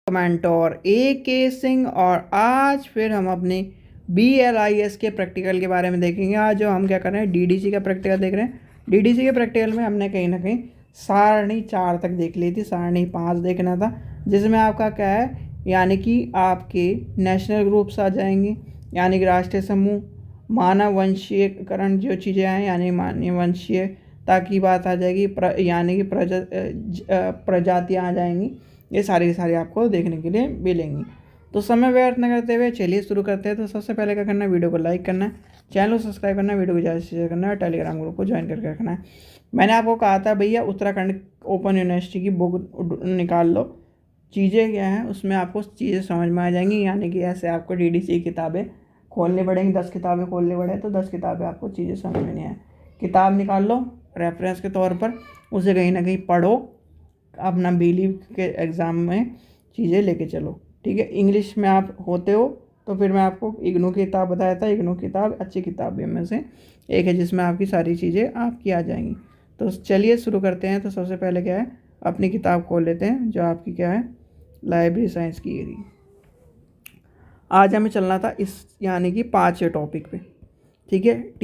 Mentor ए के सिंह और आज फिर हम अपनी BLIS के प्रैक्टिकल के बारे में देखेंगे। आज जो हम क्या कर रहे हैं DDC का प्रैक्टिकल देख रहे हैं। DDC के प्रैक्टिकल में हमने कहीं ना कहीं सारणी 4 तक देख ली थी, सारणी 5 देखना था, जिसमें आपका क्या है यानी कि आपके नेशनल ग्रुप्स आ जाएंगे, यानी कि राष्ट्रीय समूह, मानव वंशीयकरण जो चीज़ें हैं यानी मानव वंशीयता की बात आ जाएगी, यानी कि प्रजातियाँ आ जाएंगी। ये सारी की सारी आपको देखने के लिए मिलेंगी। तो समय व्यर्थ न करते हुए चलिए शुरू करते हैं। तो सबसे पहले क्या करना है, वीडियो को लाइक करना है, चैनल को सब्सक्राइब करना है, वीडियो को ज़्यादा से शेयर करना है, टेलीग्राम ग्रुप को ज्वाइन करके रखना है। मैंने आपको कहा था भैया उत्तराखंड ओपन यूनिवर्सिटी की बुक निकाल लो, चीज़ें क्या हैं उसमें आपको चीज़ें समझ में आ जाएंगी। यानी कि ऐसे आपको DDC की किताबें खोलनी पड़ेंगी, 10 किताबें खोलनी पड़े तो 10 किताबें आपको चीज़ें समझ में नहीं आए। किताब निकाल लो रेफरेंस के तौर पर, उसे कहीं ना कहीं पढ़ो, अपना बिलीव के एग्ज़ाम में चीज़ें लेके चलो, ठीक है। इंग्लिश में आप होते हो तो फिर मैं आपको इग्नू की किताब बताया था। इग्नू किताब अच्छी किताबें में से एक है जिसमें आपकी सारी चीज़ें आपकी आ जाएंगी। तो चलिए शुरू करते हैं। तो सबसे पहले क्या है, अपनी किताब खोल लेते हैं जो आपकी क्या है लाइब्रेरी साइंस की एरी। आज हमें चलना था इस यानी कि 5 टॉपिक पे, ठीक है।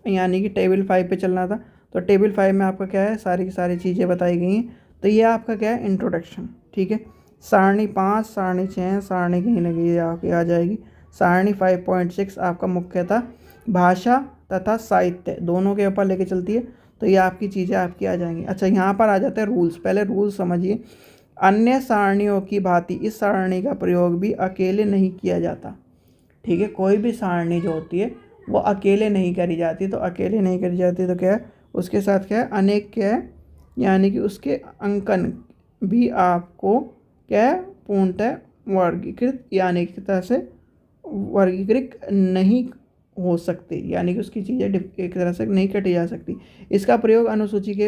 यानी कि टेबल 5 पे चलना था। तो टेबल 5 में आपका क्या है सारी की सारी चीज़ें बताई गई हैं। तो ये आपका क्या है इंट्रोडक्शन, ठीक है। सारणी 5, सारणी 6, सारणी कहीं ना कहीं आपकी आ जाएगी। सारणी 5.6 आपका मुख्यतः भाषा तथा साहित्य दोनों के ऊपर लेके चलती है। तो ये आपकी चीज़ें आपकी आ जाएंगी। अच्छा, यहाँ पर आ जाते हैं रूल्स। पहले रूल्स समझिए। अन्य सारणियों की भांति इस सारणी का प्रयोग भी अकेले नहीं किया जाता, ठीक है। कोई भी सारणी जो होती है वो अकेले नहीं करी जाती। तो अकेले नहीं करी जाती तो क्या है उसके साथ क्या है अनेक क्या है यानी कि उसके अंकन भी आपको क्या है पूर्णतः वर्गीकृत यानी कि तरह से वर्गीकृत नहीं हो सकते, यानी कि उसकी चीज़ें एक तरह से नहीं कटी जा सकती। इसका प्रयोग अनुसूची के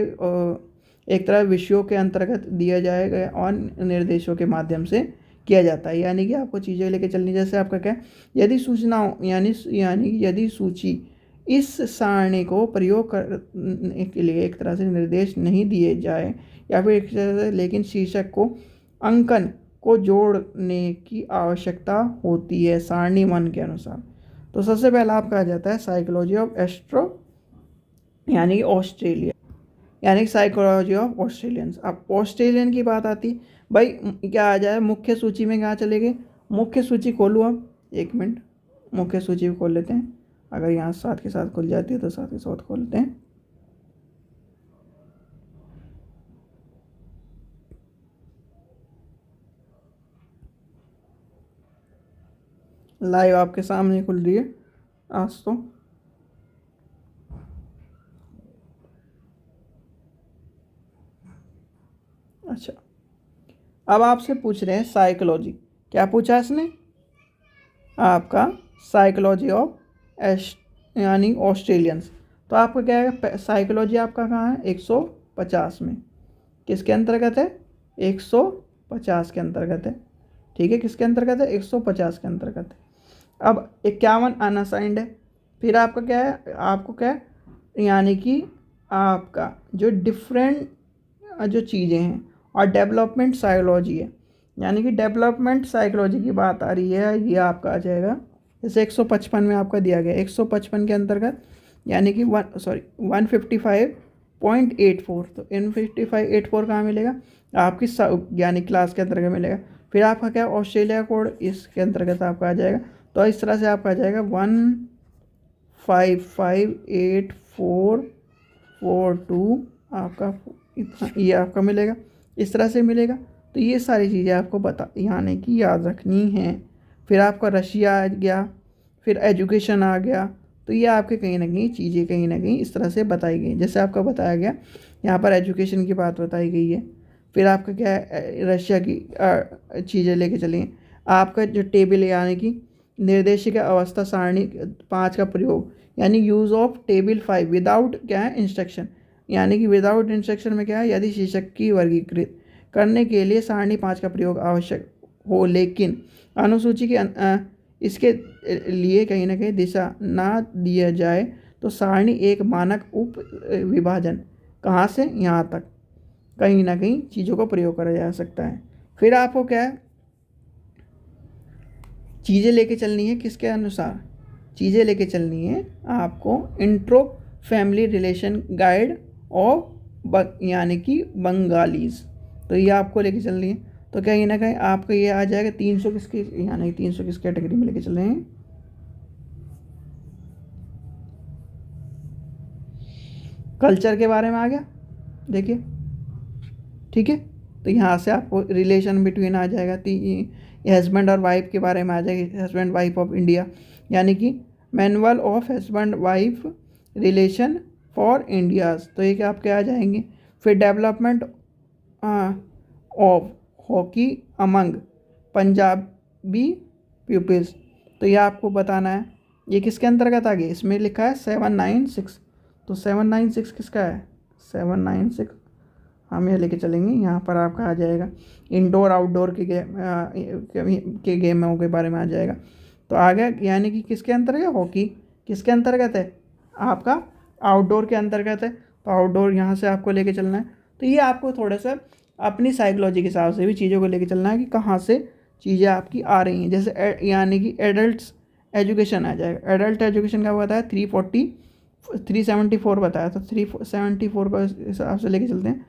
एक तरह विषयों के अंतर्गत दिया जाएगा और निर्देशों के माध्यम से किया जाता है। यानी कि आपको चीज़ें लेके चलनी, जैसे आपका क्या यदि सूचनाओं यानी यदि सूची इस सारणी को प्रयोग करने के लिए एक तरह से निर्देश नहीं दिए जाए या फिर एक तरह से लेकिन शीर्षक को अंकन को जोड़ने की आवश्यकता होती है सारणी 1 के अनुसार। तो सबसे पहला आपका आ जाता है साइकोलॉजी ऑफ एस्ट्रो यानी ऑस्ट्रेलिया, यानी साइकोलॉजी ऑफ ऑस्ट्रेलियंस। अब ऑस्ट्रेलियन की बात आती भाई क्या आ जाए मुख्य सूची में, क्या चले गए मुख्य सूची खोलूँ। अब 1 मिनट मुख्य सूची खोल लेते हैं। अगर यहाँ साथ के साथ खुल जाती है तो साथ के साथ खोलते हैं। लाइव आपके सामने खुल रही है आज तो। अच्छा, अब आपसे पूछ रहे हैं साइकोलॉजी, क्या पूछा इसने आपका साइकोलॉजी ऑफ यानी ऑस्ट्रेलियंस। तो आपका क्या है साइकोलॉजी आपका कहाँ है 150 में, किसके अंतर्गत है 150 के अंतर्गत है, ठीक है। किसके अंतर्गत है 150 के अंतर्गत है। अब 51 अनअसाइंड है। फिर आपका क्या है आपको क्या है यानी कि आपका जो डिफरेंट जो चीज़ें हैं और डेवलपमेंट साइकोलॉजी है, यानी कि डेवलपमेंट साइकोलॉजी की बात आ रही है, ये आपका आ जाएगा जैसे 155 में आपका दिया गया 155 के अंतर्गत यानी कि 155.84। तो 155.84 कहाँ मिलेगा आपकी यानी क्लास के अंतर्गत मिलेगा। फिर आपका क्या ऑस्ट्रेलिया कोड इसके अंतर्गत आपका आ जाएगा। तो इस तरह से आपका आ जाएगा 155.8442 आपका इतना ये आपका मिलेगा, इस तरह से मिलेगा। तो ये सारी चीज़ें आपको यानी कि याद रखनी है। फिर आपका रशिया आ गया, फिर एजुकेशन आ गया। तो ये आपके कहीं ना कहीं चीज़ें कहीं ना कहीं इस तरह से बताई गई, जैसे आपका बताया गया यहाँ पर एजुकेशन की बात बताई गई है। फिर आपका क्या है रशिया की चीज़ें लेके चलेंगे। आपका जो टेबल यानी कि निर्देशिका अवस्था सारणी 5 का प्रयोग यानी यूज़ ऑफ टेबल 5 विदाउट क्या है इंस्ट्रक्शन, यानी कि विदाउट इंस्ट्रक्शन में क्या है यदि शीर्षक की वर्गीकृत करने के लिए सारणी 5 का प्रयोग आवश्यक हो लेकिन अनुसूची के इसके लिए कहीं ना कहीं दिशा ना दिया जाए तो सारणी एक मानक उप विभाजन कहाँ से यहाँ तक कहीं ना कहीं चीज़ों का प्रयोग करा जा सकता है। फिर आपको क्या है चीज़ें लेके चलनी है किसके अनुसार, चीज़ें लेके चलनी है आपको इंट्रो फैमिली रिलेशन गाइड और यानी कि बंगालीज, तो ये आपको लेके चलनी है। तो कहीं ना कहीं आपको ये आ जाएगा 300 किसकी, यानी 300 किस कैटेगरी में लेके चल रहे हैं, कल्चर के बारे में आ गया, देखिए ठीक है। तो यहाँ से आपको रिलेशन बिटवीन आ जाएगा, हस्बैंड और वाइफ के बारे में आ जाएगी, हस्बैंड वाइफ ऑफ इंडिया, यानी कि manual of husband wife relation for India's, तो ये आपके आ जाएंगे। फिर development of hockey among Punjabi peoples, तो ये आपको बताना है ये किसके अंतर्गत आ गया, इसमें लिखा है 796, तो 796 किसका है, 796 हम ये लेके चलेंगे। यहाँ पर आपका आ जाएगा इंडोर आउटडोर के गेमों के बारे में आ जाएगा। तो आ गया, यानी कि किसके अंतर्गत, हॉकी किसके अंतर्गत है, आपका आउटडोर के अंतर्गत है, तो आउटडोर यहाँ से आपको लेके चलना है। तो ये आपको थोड़ा सा अपनी साइकोलॉजी के हिसाब से भी चीज़ों को लेके चलना है कि कहाँ से चीज़ें आपकी आ रही हैं। जैसे यानी कि एडल्ट एजुकेशन आ जाएगा, एडल्ट एजुकेशन का बताया 374 बताया, तो 374 का हिसाब से लेके चलते हैं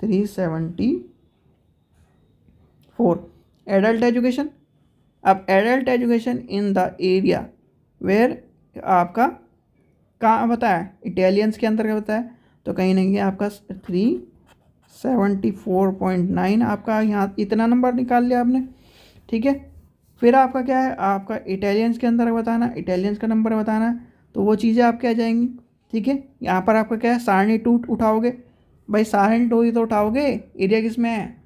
374 एडल्ट एजुकेशन। अब adult education in the area where आपका कहाँ बताया, इटालियंस के अंतर्गत बताया, तो कहीं ना कहीं आपका 374.9 आपका यहाँ इतना नंबर निकाल लिया आपने, ठीक है। फिर आपका क्या है, आपका इटालियंस के अंदर बताना, इटालियंस का नंबर बताना है, तो वो चीज़ें आपके आ जाएंगी, ठीक है। यहाँ पर आपका क्या है, सारणी 2 उठाओगे, भाई सारणी 2 ही तो उठाओगे, एरिया किस में है,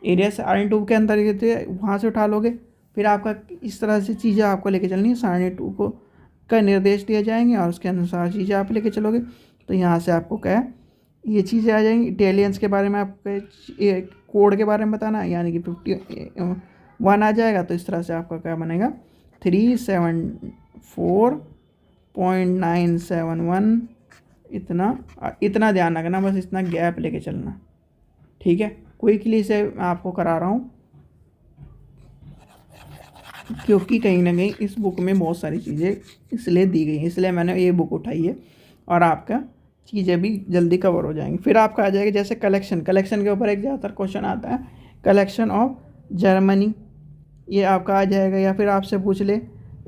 एरिया सारणी 2 के अंदर वहाँ से उठा लोगे। फिर आपका इस तरह से चीज़ें आपको लेके चलनी है, सारणी 2 को का निर्देश दिए जाएंगे और उसके अनुसार चीज़ें आप लेके चलोगे। तो यहाँ से आपको क्या है, ये चीज़ें आ जाएंगी। इटालियंस के बारे में आपको कोड के बारे में बताना है, यानी कि 51 आ जाएगा। तो इस तरह से आपका क्या बनेगा 374.971, इतना ध्यान रखना, बस इतना गैप लेके चलना, ठीक है। क्विकली से मैं आपको करा रहा हूँ क्योंकि कहीं ना कहीं इस बुक में बहुत सारी चीज़ें इसलिए दी गई हैं, इसलिए मैंने ये बुक उठाई है और आपका चीज़ें भी जल्दी कवर हो जाएंगी। फिर आपका आ जाएगा जैसे कलेक्शन के ऊपर एक ज़्यादातर क्वेश्चन आता है, कलेक्शन ऑफ जर्मनी, ये आपका आ जाएगा। या फिर आपसे पूछ ले,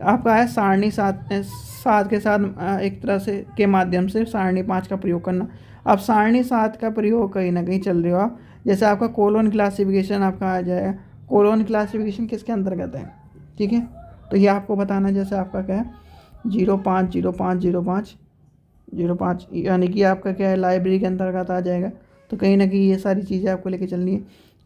आपका है सारणी 7 के साथ एक तरह से के माध्यम से सारणी 5 का प्रयोग करना। अब सारणी 7 का प्रयोग कहीं ना कहीं चल रहे हो आप, जैसे आपका कोलोन क्लासिफिकेशन आपका आ जाएगा, कोलोन क्लासिफिकेशन किसके अंतर्गत है, ठीक है। तो ये आपको बताना, जैसे आपका क्या है 050505 यानी कि आपका क्या है लाइब्रेरी के अंतर्गत आ जाएगा। तो कहीं ना कहीं ये सारी चीज़ें आपको लेके चलनी है,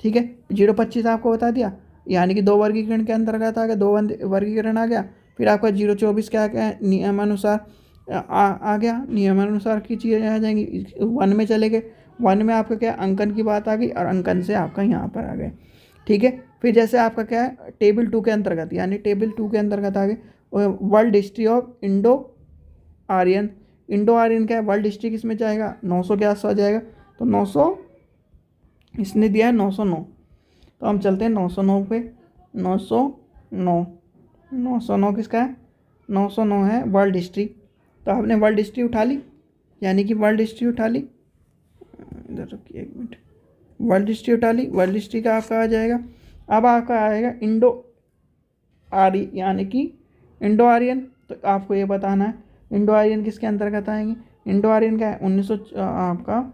ठीक है। 025 आपको बता दिया, यानी कि 2 वर्गीकरण के अंतर्गत आ गया, 2 वर्गीकरण आ गया। फिर आपका 024 क्या क्या नियमानुसार आ गया, नियमानुसार की चीज़ें आ जाएंगी। 1 में चले गए, 1 में आपका क्या अंकन की बात आ गई और अंकन से आपका यहाँ पर आ गए, ठीक है। फिर जैसे आपका क्या है टेबल 2 के अंतर्गत, यानी टेबल 2 के अंतर्गत आ गए world history of Indo Aryan. Indo Aryan क्या है, वर्ल्ड हिस्ट्री किस में जाएगा, 900 के आसपास जाएगा। तो 900 इसने दिया है 909, तो हम चलते हैं 909 पे। 909 किसका है, 909 है वर्ल्ड हिस्ट्री। तो आपने वर्ल्ड हिस्ट्री उठा ली, यानी कि वर्ल्ड हिस्ट्री उठा ली, इधर रखिए 1 मिनट, वर्ल्ड हिस्ट्री उठा ली। वर्ल्ड हिस्ट्री का आपका आ जाएगा। अब आपका आएगा इंडो आर्य, यानी कि इंडो आर्यन। तो आपको ये बताना है इंडो आर्यन किसके अंतर्गत आएंगे, इंडो आर्यन का है 1900 आपका,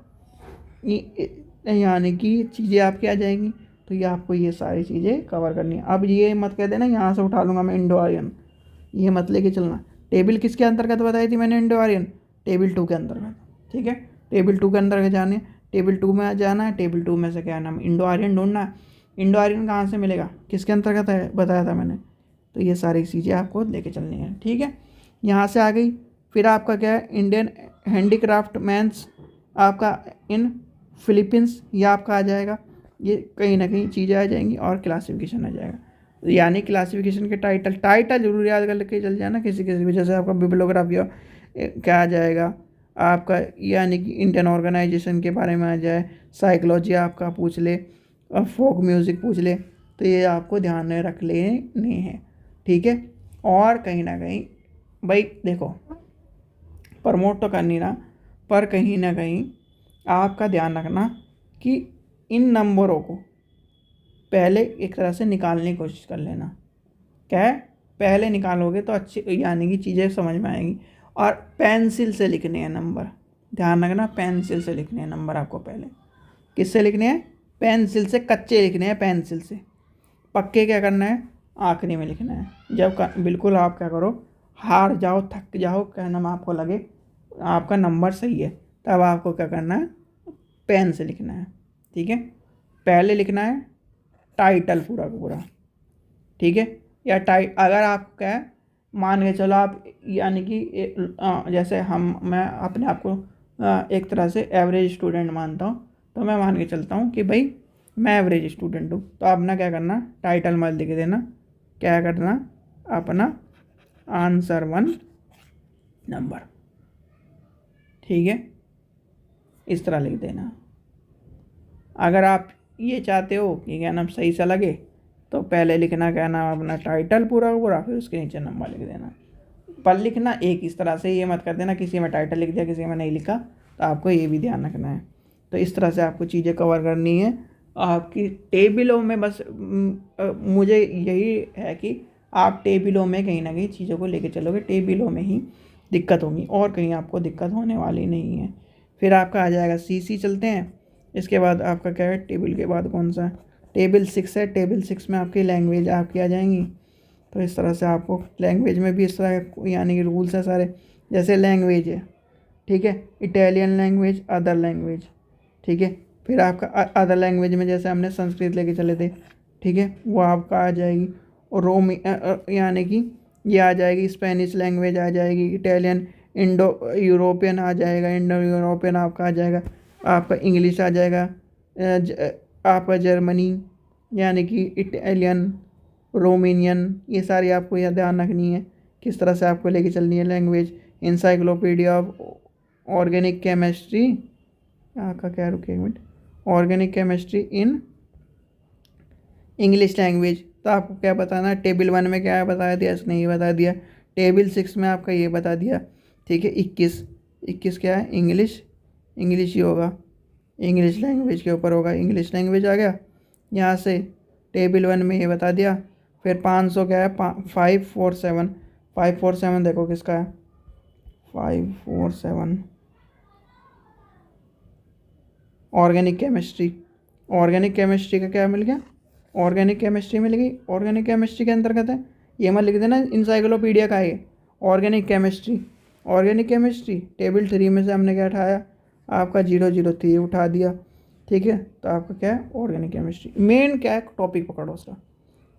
यानी कि चीज़ें आपकी आ जाएंगी। तो ये आपको ये सारी चीज़ें कवर करनी है। अब ये मत कह देना यहाँ से उठा लूँगा मैं इंडो आर्यन, ये मत लेके चलना। टेबल किसके अंतर्गत बताई थी मैंने, इंडो आर्यन, टेबल 2 के अंतर्गत, ठीक है। टेबल 2 के अंतर्गत जाने, टेबल 2 में जाना है, टेबल 2 में से क्या नाम इंडो आर्यन ढूंढना है। इंडो आर्यन कहाँ से मिलेगा, किसके अंतर्गत है बताया था मैंने। तो ये सारी चीज़ें आपको लेके चलनी है, ठीक है। यहाँ से आ गई। फिर आपका क्या है इंडियन हैंडीक्राफ्ट मैंस आपका इन फिलीपींस, ये आपका आ जाएगा। ये कहीं ना कहीं चीज़ें आ जाएंगी और क्लासिफिकेशन आ जाएगा, यानी क्लासिफिकेशन के टाइटल जरूर याद करके चल जाना किसी किसी भी। जैसे आपका बिब्लियोग्राफी क्या आ जाएगा आपका, यानी कि इंडियन ऑर्गेनाइजेशन के बारे में आ जाए, साइकोलॉजी आपका पूछ ले और फोक म्यूज़िक पूछ ले, तो ये आपको ध्यान में रख लेने हैं। ठीक है। और कहीं ना कहीं भाई देखो, प्रमोट तो कर नहीं रहा, पर कहीं ना कहीं आपका ध्यान रखना कि इन नंबरों को पहले एक तरह से निकालने की कोशिश कर लेना। क्या है, पहले निकालोगे तो अच्छी यानी कि चीज़ें समझ में आएंगी। और पेंसिल से लिखने हैं नंबर, ध्यान रखना, पेंसिल से लिखने हैं नंबर आपको पहले। किससे लिखने हैं? पेंसिल से। कच्चे लिखने हैं पेंसिल से, पक्के क्या करना है? आखिरी में लिखना है। जब बिल्कुल आप क्या करो, हार जाओ, थक जाओ, क्या नाम आपको लगे आपका नंबर सही है, तब आपको क्या करना है? पेन से लिखना है। ठीक है, पहले लिखना है टाइटल पूरा का पूरा। ठीक है, या अगर आप क्या है, मान के चलो आप यानी कि जैसे मैं अपने आप को एक तरह से एवरेज स्टूडेंट मानता हूँ, तो मैं मान के चलता हूँ कि भाई मैं एवरेज स्टूडेंट हूँ, तो अपना क्या करना, टाइटल मत लिख देना, क्या करना, अपना आंसर 1 नंबर। ठीक है, इस तरह लिख देना। अगर आप ये चाहते हो कि क्या नाम सही सा लगे, तो पहले लिखना क्या नाम अपना टाइटल पूरा पूरा, फिर उसके नीचे नंबर लिख देना। पर लिखना एक इस तरह से, ये मत कर देना किसी में टाइटल लिख दिया किसी में नहीं लिखा, तो आपको ये भी ध्यान रखना है। तो इस तरह से आपको चीज़ें कवर करनी है आपकी टेबलों में। बस मुझे यही है कि आप टेबलों में कहीं ना कहीं चीज़ों को लेके चलोगे, टेबलों में ही दिक्कत होगी और कहीं आपको दिक्कत होने वाली नहीं है। फिर आपका आ जाएगा CC। चलते हैं, इसके बाद आपका क्या है, टेबल के बाद कौन सा, टेबल 6 है। टेबल 6 में आपकी लैंग्वेज आपकी आ जाएंगी। तो इस तरह से आपको लैंग्वेज में भी इस तरह यानी कि रूल्स है सारे। जैसे लैंग्वेज है, ठीक है, इटालियन लैंग्वेज, अदर लैंग्वेज। ठीक है, फिर आपका अदर लैंग्वेज में जैसे हमने संस्कृत लेके चले थे, ठीक है, वो आपका आ जाएगी। और रोमी यानी कि ये आ जाएगी, स्पेनिश लैंग्वेज आ जाएगी, इटालियन, इंडो यूरोपियन आ जाएगा, इंडो यूरोपियन आपका आ जाएगा, आपका इंग्लिश आ जाएगा, आपका जर्मनी यानी कि इटालियन, रोमेनियन, ये सारी आपको यह ध्यान रखनी है किस तरह से आपको लेके चलनी है language. Encyclopedia of organic chemistry, आपका क्या, रुके एक minute, organic chemistry in English language. तो आपको क्या बताना है, टेबल 1 में क्या बताया दिया, इसने ये बता दिया। टेबल 6 में आपका ये बता दिया। ठीक है, 21 क्या है, इंग्लिश ही होगा, इंग्लिश लैंग्वेज के ऊपर होगा, इंग्लिश लैंग्वेज आ गया यहाँ से। टेबल 1 में ये बता दिया। फिर 500 क्या है, 547 देखो किसका है, 547 ऑर्गेनिक केमिस्ट्री का क्या मिल गया, ऑर्गेनिक केमिस्ट्री मिल गई। ऑर्गेनिक केमिस्ट्री के अंतर्गत है, ये मत लिख देना इंसाइक्लोपीडिया का है, ऑर्गेनिक केमिस्ट्री। टेबल 3 में से हमने क्या उठाया, आपका 003 उठा दिया। ठीक है, तो आपका क्या है, ऑर्गेनिक केमिस्ट्री। मेन क्या है, टॉपिक पकड़ो उसका।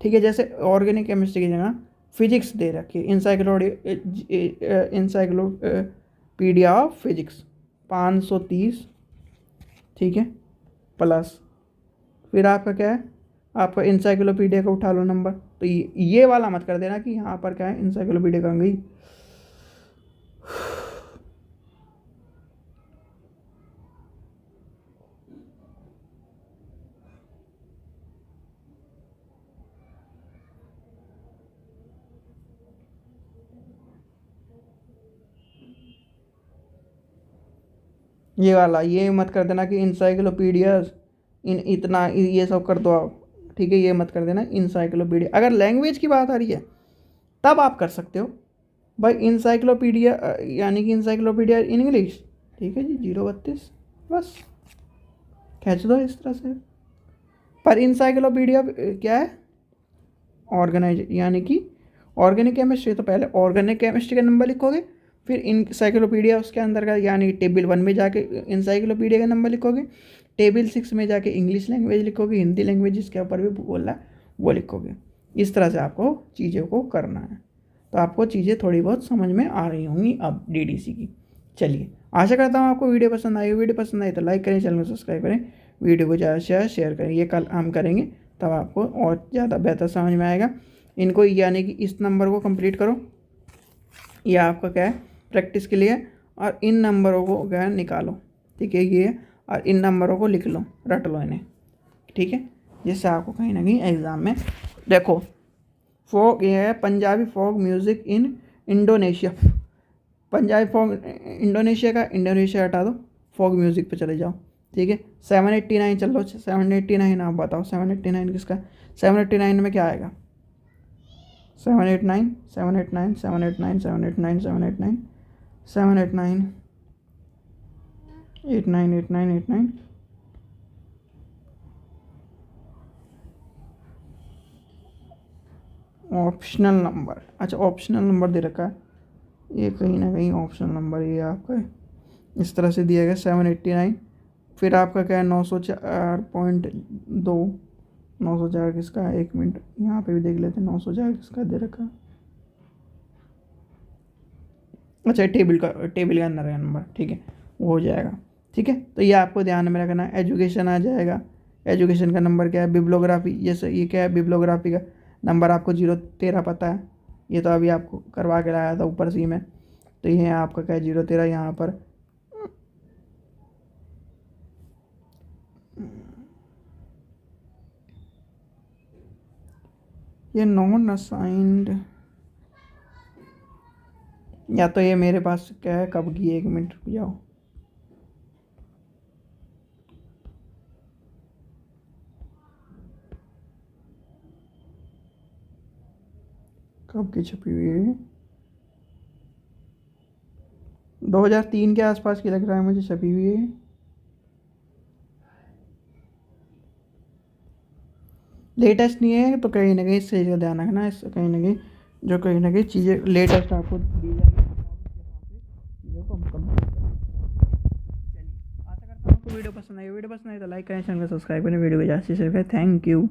ठीक है, जैसे ऑर्गेनिक केमिस्ट्री की जगह फिजिक्स दे रखी है, इंसाइक्लोपीडिया ऑफ फिजिक्स 530। ठीक है, प्लस फिर आपका क्या है, आपका इंसाइक्लोपीडिया का उठा लो नंबर। तो ये वाला मत कर देना कि यहाँ पर क्या है, इंसाइक्लोपीडिया का गई। ये वाला ये मत कर देना कि इंसाइक्लोपीडियाज इन इतना ये सब कर दो आप। ठीक है, ये मत कर देना इंसाइक्लोपीडिया। अगर लैंग्वेज की बात आ रही है तब आप कर सकते हो भाई, इंसाइक्लोपीडिया यानी कि इंसाइक्लोपीडिया इन इंग्लिश। ठीक है जी, 032 बस खींच दो इस तरह से। पर इंसाइक्लोपीडिया क्या है, ऑर्गेनाइज यानी कि ऑर्गेनिक केमिस्ट्री। तो पहले ऑर्गेनिक केमिस्ट्री का नंबर लिखोगे, फिर इंसाइक्लोपीडिया उसके अंदर का यानी टेबल 1 में जाके इंसाइक्लोपीडिया का नंबर लिखोगे, टेबल 6 में जाके इंग्लिश लैंग्वेज लिखोगे, हिंदी लैंग्वेज जिसके ऊपर भी बोल रहा है वो लिखोगे। इस तरह से आपको चीज़ों को करना है। तो आपको चीज़ें थोड़ी बहुत समझ में आ रही होंगी अब DDC की। चलिए, आशा करता हूँ आपको वीडियो पसंद आई। वीडियो पसंद आई तो लाइक करें, चैनल को सब्सक्राइब करें, वीडियो को ज़्यादा से ज़्यादा शेयर करें। ये कल हम करेंगे तब आपको और ज़्यादा बेहतर समझ में आएगा। इनको यानी कि इस नंबर को कंप्लीट करो, यह आपका क्या है प्रैक्टिस के लिए, और इन नंबरों को क्या है निकालो। ठीक है, ये और इन नंबरों को लिख लो, रट लो इन्हें। ठीक है, जिससे आपको कहीं ना कहीं एग्ज़ाम में देखो फोक, ये है Punjabi folk music in Indonesia. Punjabi folk Indonesia का, इंडोनेशिया हटा दो, फोक म्यूज़िक पे चले जाओ। ठीक है, 789 चल लो। 789 आप बताओ 789 किसका? 789 में क्या आएगा? 789 789 789 789 789 789 898989 ऑप्शनल नंबर। अच्छा, ऑप्शनल नंबर दे रखा है, ये कहीं ना कहीं ऑप्शनल नंबर ये आपका इस तरह से दिया गया 789। फिर आपका क्या है 904.2। 904 किसका है? 1 मिनट यहाँ पे भी देख लेते हैं 904 किसका दे रखा है। अच्छा, टेबल का अंदर का नंबर, ठीक है, वो हो जाएगा। ठीक है, तो ये आपको ध्यान में रखना है। एजुकेशन आ जाएगा, एजुकेशन का नंबर क्या है? बिब्लोग्राफी, ये क्या है? बिब्लोग्राफी का नंबर आपको 013 पता है, ये तो अभी आपको करवा के लाया था ऊपर सी में। तो ये आपका क्या है 013 यहाँ पर। ये नॉन असाइंड, या तो ये मेरे पास क्या है कब की, 1 मिनट रुक जाओ। कब की छपी हुई है? 2003 के आसपास की लग रहा है मुझे छपी हुई है। लेटेस्ट नहीं है तो कहीं ना कहीं इस चीज़ का ध्यान रखना, इससे कहीं ना कहीं जो कहीं ना कहीं चीज़ें लेटेस्ट आपको दी जाएगी, चीज़ों को हम कंप्लीट करेंगे। चलिए, आशा करता हूँ आपको वीडियो पसंद आई। वीडियो पसंद आई तो लाइक करें, चैनल को सब्सक्राइब करें, वीडियो को ज़्यादा से शेयर करें। Thank you.